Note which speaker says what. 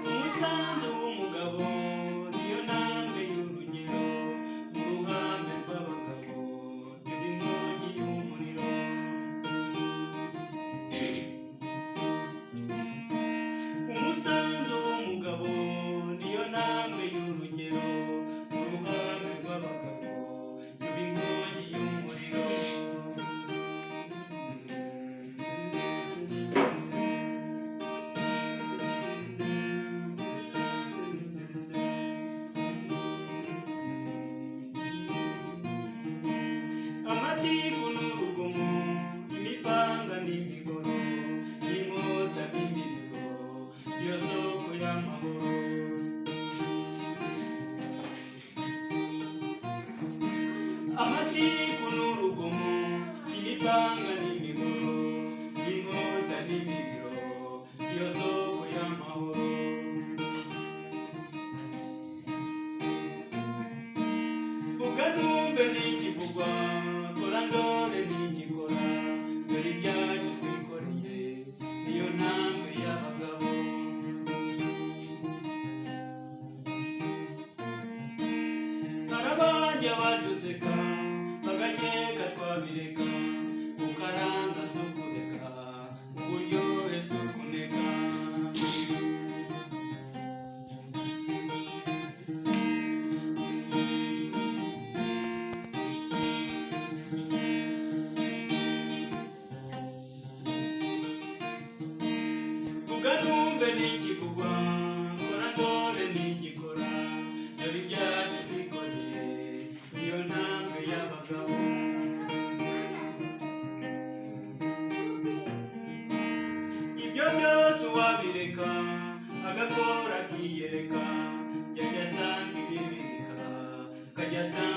Speaker 1: umusanzu w'umugabo niyo ntambwe y'urugero mu ruhame rw'abagabo dore inkongi y'umuriro. Umusanzu w'umugabo niyo ntambwe y'urugero mu ruhame rw'abagabo dore inkongi y'umuriro. Amatiku n'urugomo, imipanga n'imigoro, inkota n'imiriro, siyo soko y'amahoro. Amatiku n'urugomo, imipanga n'imigoro, inkota n'imiriro, siyo soko y'amahoro. Vuga numve n'ikivugwa, kora ndore n'igikora, dore ibyacu twikoreye niyo ntambwe y'abagabo. Harabajya baduseka bagakeka twabireka, ukaranga si ukureka, uburyohe si ukuneka. Vuga numve n'ikivugwa, kora ndore n'igikora, dore ibyacu twikoreye niyo ntambwe y'abagabo. Ibyo byose uwabireka agakora akiyereka, yajya asanga ibibirika kajya atanga